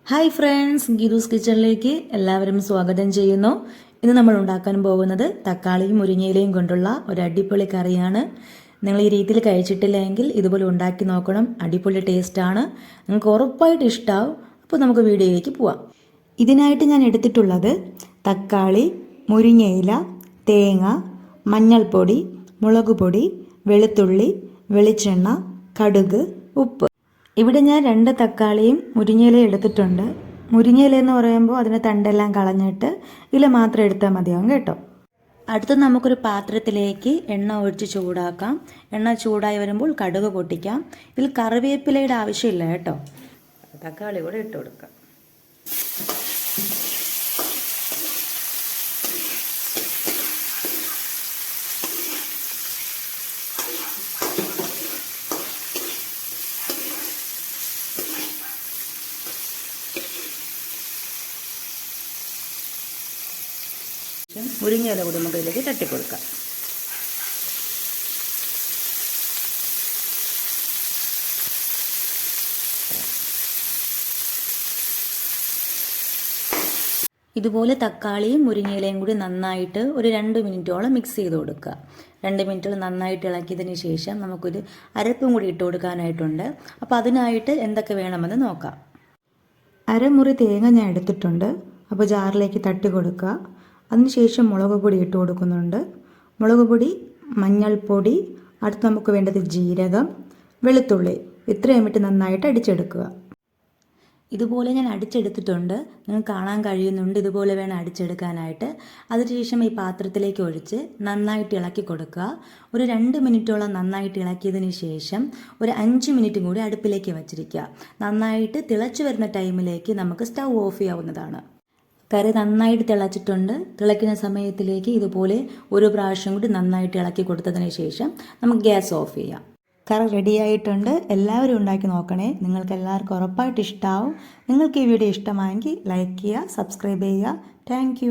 Hi friends, Geethu's കിച്ചണിലേക്ക് എല്ലാവരും സ്വാഗതം ചെയ്യുന്നു. ഇന്ന് നമ്മൾ ഉണ്ടാക്കാൻ പോകുന്നത് തക്കാളിയും മുരിങ്ങയിലയും കൊണ്ടുള്ള ഒരു അടിപൊളി കറിയാണ്. നിങ്ങൾ ഈ രീതിയിൽ കഴിച്ചിട്ടില്ലെങ്കിൽ ഇതുപോലെ ഉണ്ടാക്കി നോക്കണം. അടിപൊളി ടേസ്റ്റാണ്, നിങ്ങൾക്ക് ഉറപ്പായിട്ട് ഇഷ്ടമാവും. അപ്പോൾ നമുക്ക് വീഡിയോയിലേക്ക് പോവാം. ഇതിനായിട്ട് ഞാൻ എടുത്തിട്ടുള്ളത് തക്കാളി, മുരിങ്ങയില, തേങ്ങ, മഞ്ഞൾപ്പൊടി, മുളക് പൊടി, വെളുത്തുള്ളി, വെളിച്ചെണ്ണ, കടുക്, ഉപ്പ്. ഇവിടെ ഞാൻ 2 തക്കാളിയും മുരിങ്ങയിലയും എടുത്തിട്ടുണ്ട്. മുരിങ്ങയില എന്ന് പറയുമ്പോൾ അതിൻ്റെ തണ്ടെല്ലാം കളഞ്ഞിട്ട് ഇല മാത്രം എടുത്താൽ മതിയാവും കേട്ടോ. അടുത്ത് നമുക്കൊരു പാത്രത്തിലേക്ക് എണ്ണ ഒഴിച്ച് ചൂടാക്കാം. എണ്ണ ചൂടായി വരുമ്പോൾ കടുക് പൊട്ടിക്കാം. ഇതിൽ കറിവേപ്പിലയുടെ ആവശ്യമില്ല കേട്ടോ. തക്കാളി കൂടെ ഇട്ട് കൊടുക്കാം. മുരിങ്ങയില കൂടി നമുക്ക് ഇതിലേക്ക് തട്ടിക്കൊടുക്കാം. ഇതുപോലെ തക്കാളിയും മുരിങ്ങയിലയും കൂടി നന്നായിട്ട് ഒരു 2 മിനിറ്റോളം മിക്സ് ചെയ്ത് കൊടുക്കുക. 2 മിനിറ്റോളം നന്നായിട്ട് ഇളക്കിയതിന് ശേഷം നമുക്കൊരു അരപ്പും കൂടി ഇട്ട് കൊടുക്കാനായിട്ടുണ്ട്. അപ്പോൾ അതിനായിട്ട് എന്തൊക്കെ വേണമെന്ന് നോക്കാം. അരമുറി തേങ്ങ ഞാൻ എടുത്തിട്ടുണ്ട്. അപ്പോൾ ജാറിലേക്ക് തട്ടി കൊടുക്കുക. അതിനുശേഷം മുളക് പൊടി ഇട്ട് കൊടുക്കുന്നുണ്ട്. മുളക് പൊടി, മഞ്ഞൾപ്പൊടി, അടുത്ത് നമുക്ക് വേണ്ടത് ജീരകം, വെളുത്തുള്ളി, ഇത്രയും ഇട്ട് നന്നായിട്ട് അടിച്ചെടുക്കുക. ഇതുപോലെ ഞാൻ അടിച്ചെടുത്തിട്ടുണ്ട്. നിങ്ങൾക്ക് കാണാൻ കഴിയുന്നുണ്ട്. ഇതുപോലെ വേണം അടിച്ചെടുക്കാനായിട്ട്. അതിനുശേഷം ഈ പാത്രത്തിലേക്ക് ഒഴിച്ച് നന്നായിട്ട് ഇളക്കി കൊടുക്കുക. ഒരു 2 മിനിറ്റോളം നന്നായിട്ട് ഇളക്കിയതിന് ശേഷം ഒരു 5 മിനിറ്റും കൂടി അടുപ്പിലേക്ക് വച്ചിരിക്കുക. നന്നായിട്ട് തിളച്ചു വരുന്ന ടൈമിലേക്ക് നമുക്ക് സ്റ്റൗ ഓഫ് ചെയ്യാവുന്നതാണ്. കറി നന്നായിട്ട് തിളച്ചിട്ടുണ്ട്. തിളയ്ക്കുന്ന സമയത്തിലേക്ക് ഇതുപോലെ ഒരു പ്രാവശ്യം കൂടി നന്നായിട്ട് ഇളക്കി കൊടുത്തതിന് ശേഷം നമുക്ക് ഗ്യാസ് ഓഫ് ചെയ്യാം. കറി റെഡിയായിട്ടുണ്ട്. എല്ലാവരും ഉണ്ടാക്കി നോക്കണേ. നിങ്ങൾക്ക് എല്ലാവർക്കും ഉറപ്പായിട്ട് ഇഷ്ടമാവും. നിങ്ങൾക്ക് ഈ വീഡിയോ ഇഷ്ടമായെങ്കിൽ ലൈക്ക് ചെയ്യുക, സബ്സ്ക്രൈബ് ചെയ്യുക. താങ്ക്